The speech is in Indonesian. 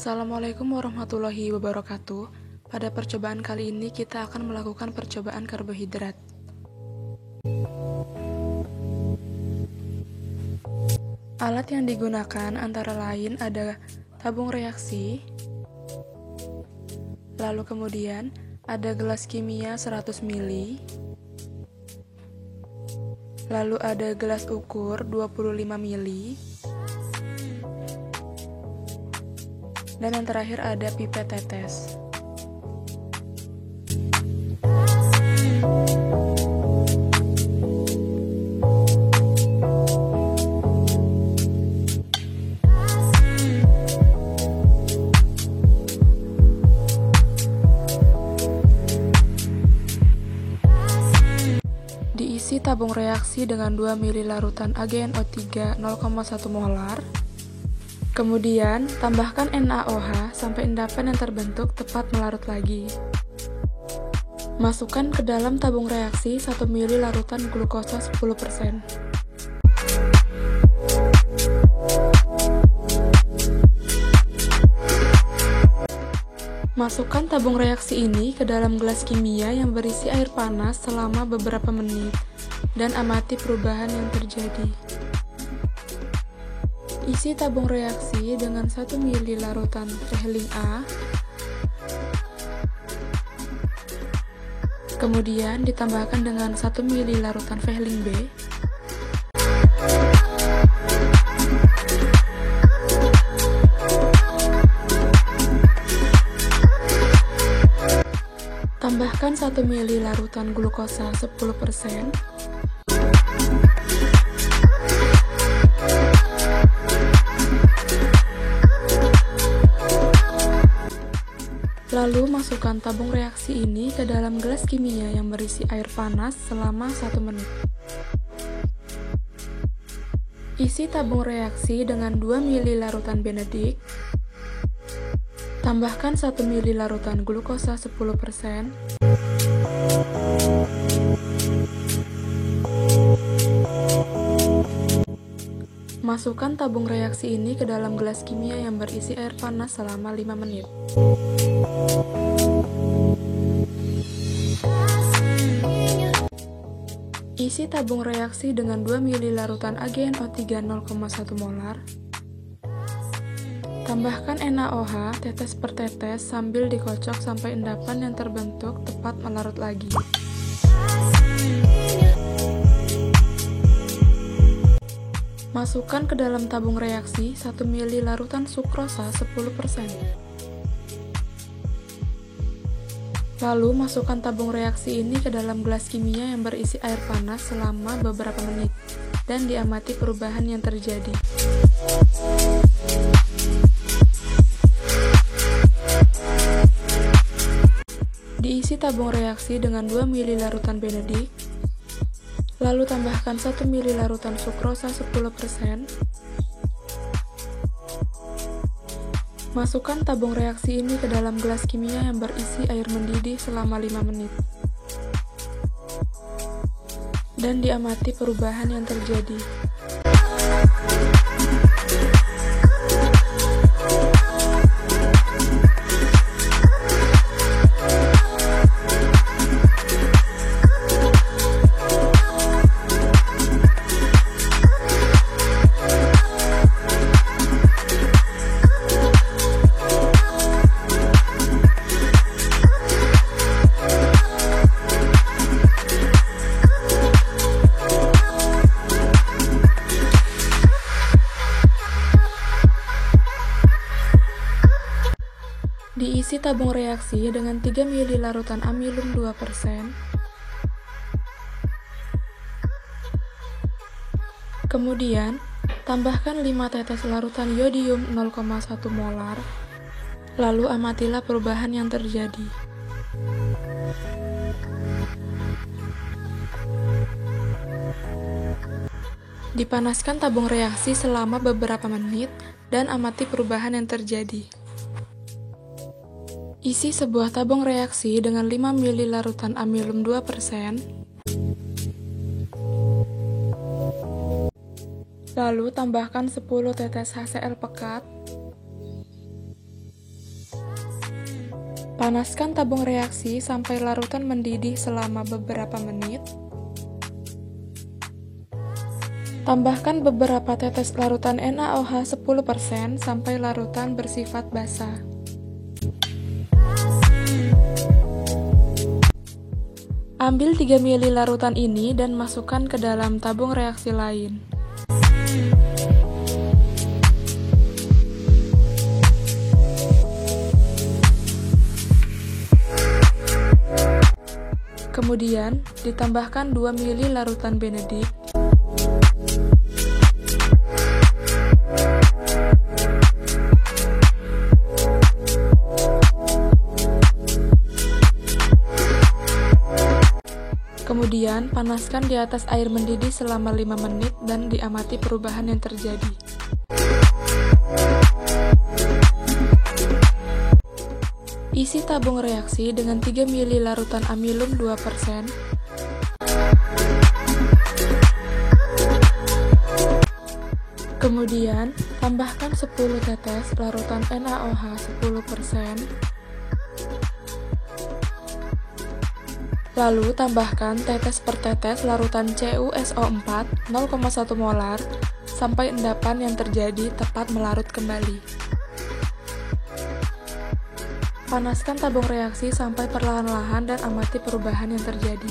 Assalamualaikum warahmatullahi wabarakatuh. Pada percobaan kali ini kita akan melakukan percobaan karbohidrat. Alat yang digunakan antara lain ada tabung reaksi, lalu kemudian ada gelas kimia 100 ml, lalu ada gelas ukur 25 ml, dan yang terakhir ada pipet tetes. Diisi tabung reaksi dengan 2 ml larutan AgNO3 0,1 molar. Kemudian, tambahkan NaOH sampai endapan yang terbentuk tepat melarut lagi. Masukkan ke dalam tabung reaksi 1 ml larutan glukosa 10%. Masukkan tabung reaksi ini ke dalam gelas kimia yang berisi air panas selama beberapa menit, dan amati perubahan yang terjadi. Isi tabung reaksi dengan 1 ml larutan Vehling A, kemudian ditambahkan dengan 1 ml larutan Vehling B, tambahkan 1 ml larutan glukosa 10%, lalu masukkan tabung reaksi ini ke dalam gelas kimia yang berisi air panas selama 1 menit. Isi tabung reaksi dengan 2 ml larutan Benedict, tambahkan 1 ml larutan glukosa 10%, masukkan tabung reaksi ini ke dalam gelas kimia yang berisi air panas selama 5 menit. Isi tabung reaksi dengan 2 ml larutan AgNO3 0,1 molar. Tambahkan NaOH tetes per tetes sambil dikocok sampai endapan yang terbentuk tepat melarut lagi. Masukkan ke dalam tabung reaksi 1 ml larutan sukrosa 10%. Lalu masukkan tabung reaksi ini ke dalam gelas kimia yang berisi air panas selama beberapa menit, dan diamati perubahan yang terjadi. Diisi tabung reaksi dengan 2 ml larutan Benedict, lalu tambahkan 1 ml larutan sukrosa 10%, masukkan tabung reaksi ini ke dalam gelas kimia yang berisi air mendidih selama 5 menit, dan diamati perubahan yang terjadi. Diisi tabung reaksi dengan 3 ml larutan amilum 2%, kemudian tambahkan 5 tetes larutan yodium 0,1 molar, lalu amatilah perubahan yang terjadi. Dipanaskan tabung reaksi selama beberapa menit dan amati perubahan yang terjadi. Isi sebuah tabung reaksi dengan 5 ml larutan amilum 2%, lalu tambahkan 10 tetes HCl pekat, Panaskan tabung reaksi sampai larutan mendidih selama beberapa menit. Tambahkan beberapa tetes larutan NaOH 10% sampai larutan bersifat basah. Ambil 3 ml larutan ini dan masukkan ke dalam tabung reaksi lain. Kemudian, ditambahkan 2 ml larutan Benedict. Kemudian, panaskan di atas air mendidih selama 5 menit dan diamati perubahan yang terjadi. Isi tabung reaksi dengan 3 ml larutan amilum 2%. Kemudian, tambahkan 10 tetes larutan NaOH 10%. Lalu tambahkan tetes per tetes larutan CuSO4 0,1 molar sampai endapan yang terjadi tepat melarut kembali. Panaskan tabung reaksi sampai perlahan-lahan dan amati perubahan yang terjadi.